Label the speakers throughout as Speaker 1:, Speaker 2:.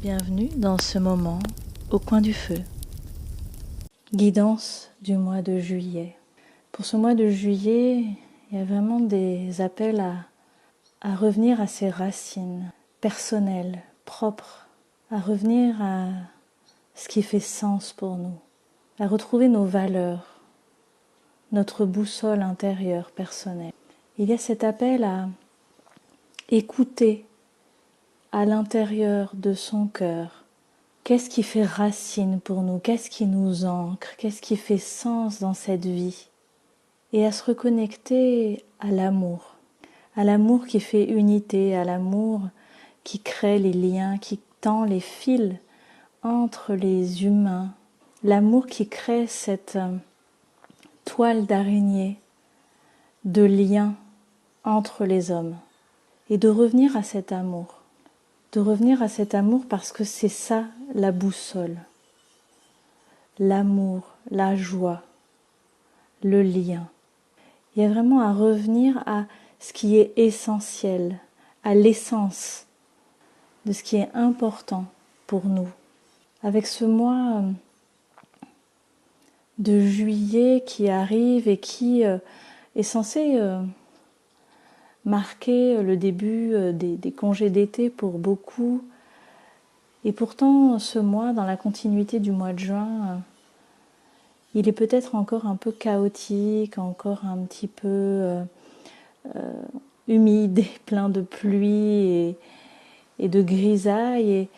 Speaker 1: Bienvenue dans ce moment au coin du feu. Guidance du mois de juillet. Pour ce mois de juillet, il y a vraiment des appels à revenir à ses racines personnelles, propres, à revenir à ce qui fait sens pour nous, à retrouver nos valeurs, notre boussole intérieure personnelle. Il y a cet appel à écouter à l'intérieur de son cœur. Qu'est-ce qui fait racine pour nous? Qu'est-ce qui nous ancre? Qu'est-ce qui fait sens dans cette vie? Et à se reconnecter à l'amour qui fait unité, à l'amour qui crée les liens, qui tend les fils entre les humains, l'amour qui crée cette toile d'araignée de liens entre les hommes. Et de revenir à cet amour. De revenir à cet amour parce que c'est ça la boussole. L'amour, la joie, le lien. Il y a vraiment à revenir à ce qui est essentiel, à l'essence de ce qui est important pour nous. Avec ce mois de juillet qui arrive et qui est censé marquer le début des congés d'été pour beaucoup. Et pourtant, ce mois, dans la continuité du mois de juin, il est peut-être encore un peu chaotique, encore un petit peu humide, et plein de pluie et de grisaille. Et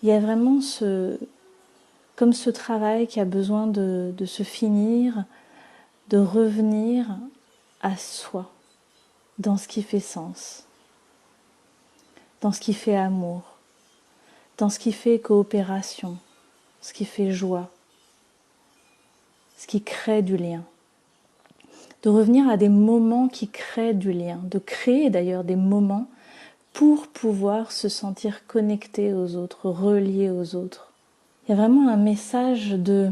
Speaker 1: il y a vraiment comme ce travail qui a besoin de se finir, de revenir à soi, dans ce qui fait sens, dans ce qui fait amour, dans ce qui fait coopération, ce qui fait joie, ce qui crée du lien. De revenir à des moments qui créent du lien, de créer d'ailleurs des moments pour pouvoir se sentir connecté aux autres, relié aux autres. Il y a vraiment un message de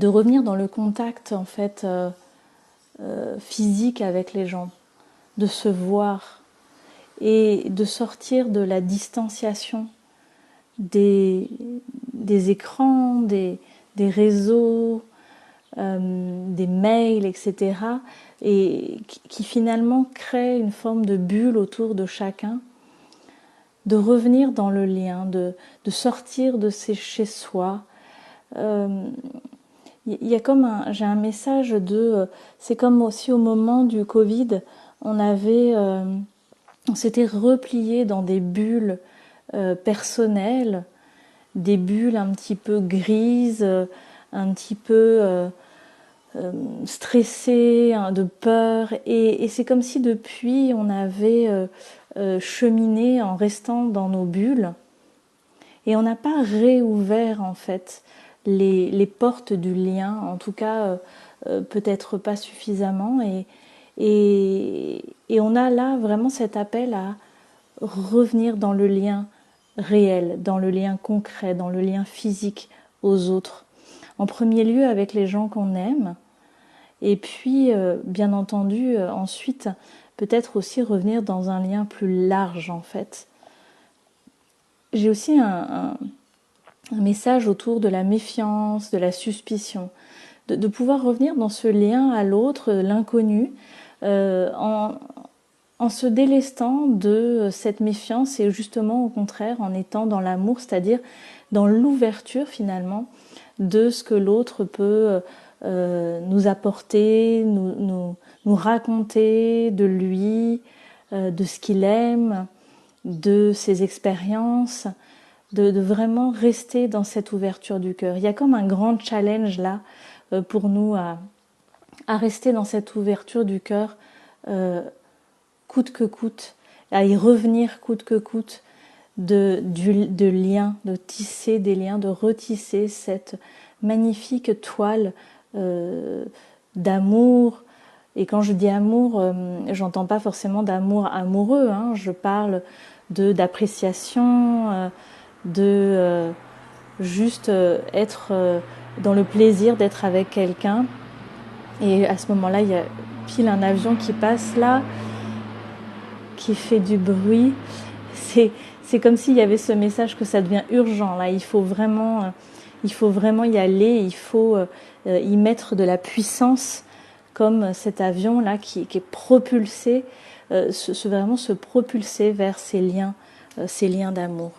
Speaker 1: revenir dans le contact en fait physique avec les gens, de se voir et de sortir de la distanciation des écrans, des réseaux, des mails, etc. et qui finalement créent une forme de bulle autour de chacun, de revenir dans le lien, de sortir de chez soi. Il y a comme j'ai un message c'est comme aussi au moment du Covid, on s'était replié dans des bulles personnelles, des bulles un petit peu grises, un petit peu stressées, de peur, et c'est comme si depuis on avait cheminé en restant dans nos bulles, et on n'a pas réouvert en fait les portes du lien, en tout cas peut-être pas suffisamment, et on a là vraiment cet appel à revenir dans le lien réel, dans le lien concret, dans le lien physique aux autres. En premier lieu avec les gens qu'on aime, et puis bien entendu ensuite peut-être aussi revenir dans un lien plus large en fait. J'ai aussi un message autour de la méfiance, de la suspicion, de pouvoir revenir dans ce lien à l'autre, l'inconnu, en se délestant de cette méfiance et justement au contraire en étant dans l'amour, c'est-à-dire dans l'ouverture finalement de ce que l'autre peut nous apporter, nous raconter de lui, de ce qu'il aime, de ses expériences, de vraiment rester dans cette ouverture du cœur. Il y a comme un grand challenge là pour nous à rester dans cette ouverture du cœur coûte que coûte, à y revenir coûte que coûte, de liens, de tisser des liens, de retisser cette magnifique toile d'amour. Et quand je dis amour, j'entends pas forcément d'amour amoureux, hein, je parle d'appréciation, juste être dans le plaisir d'être avec quelqu'un. Et à ce moment-là, il y a pile un avion qui passe là, qui fait du bruit. c'est comme s'il y avait ce message que ça devient urgent. Là, il faut vraiment y aller, il faut y mettre de la puissance, comme cet avion là qui est propulsé, vraiment se propulser vers ces liens d'amour.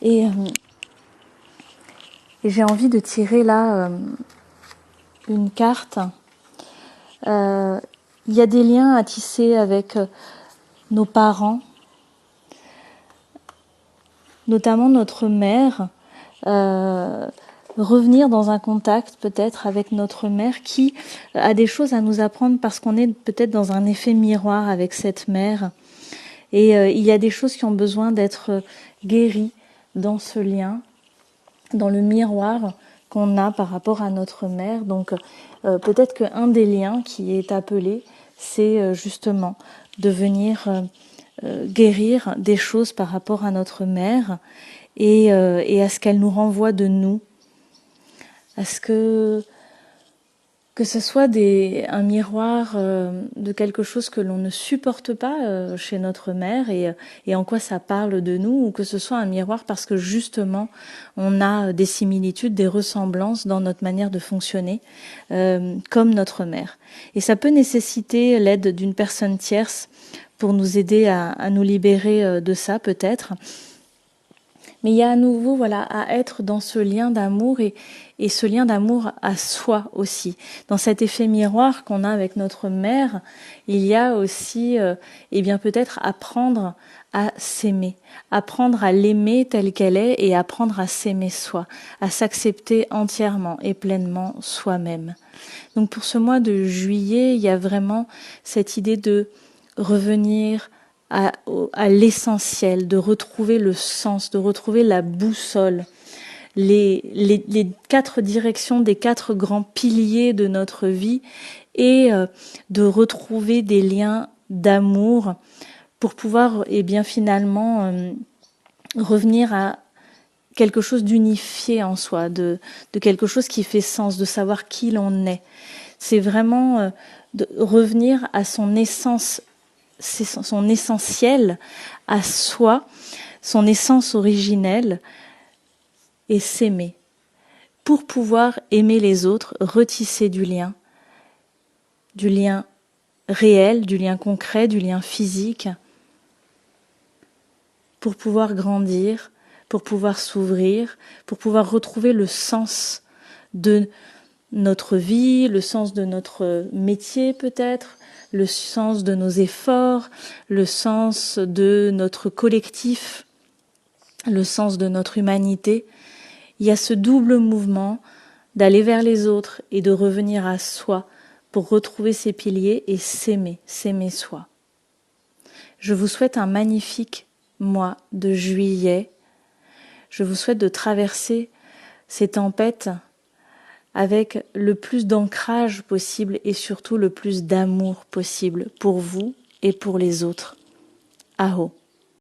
Speaker 1: Et j'ai envie de tirer là une carte. Il y a des liens à tisser avec nos parents, notamment notre mère. Revenir dans un contact peut-être avec notre mère qui a des choses à nous apprendre parce qu'on est peut-être dans un effet miroir avec cette mère. Et il y a des choses qui ont besoin d'être guéries dans ce lien, dans le miroir qu'on a par rapport à notre mère. Donc peut-être qu'un des liens qui est appelé, c'est justement de venir guérir des choses par rapport à notre mère et à ce qu'elle nous renvoie de nous. À ce que ce soit un miroir de quelque chose que l'on ne supporte pas chez notre mère et en quoi ça parle de nous, ou que ce soit un miroir parce que justement on a des similitudes, des ressemblances dans notre manière de fonctionner comme notre mère. Et ça peut nécessiter l'aide d'une personne tierce pour nous aider à nous libérer de ça peut-être. Mais il y a à nouveau à être dans ce lien d'amour et ce lien d'amour à soi aussi. Dans cet effet miroir qu'on a avec notre mère, il y a aussi peut-être apprendre à s'aimer, apprendre à l'aimer telle qu'elle est et apprendre à s'aimer soi, à s'accepter entièrement et pleinement soi-même. Donc pour ce mois de juillet, il y a vraiment cette idée de revenir à l'essentiel, de retrouver le sens, de retrouver la boussole, les 4 directions des 4 grands piliers de notre vie et de retrouver des liens d'amour pour pouvoir finalement revenir à quelque chose d'unifié en soi, de quelque chose qui fait sens, de savoir qui l'on est. C'est vraiment de revenir à son essence, c'est son essentiel à soi, son essence originelle, et s'aimer pour pouvoir aimer les autres, retisser du lien réel, du lien concret, du lien physique, pour pouvoir grandir, pour pouvoir s'ouvrir, pour pouvoir retrouver le sens de notre vie, le sens de notre métier peut-être, le sens de nos efforts, le sens de notre collectif, le sens de notre humanité. Il y a ce double mouvement d'aller vers les autres et de revenir à soi pour retrouver ses piliers et s'aimer soi. Je vous souhaite un magnifique mois de juillet. Je vous souhaite de traverser ces tempêtes avec le plus d'ancrage possible et surtout le plus d'amour possible pour vous et pour les autres. Aho.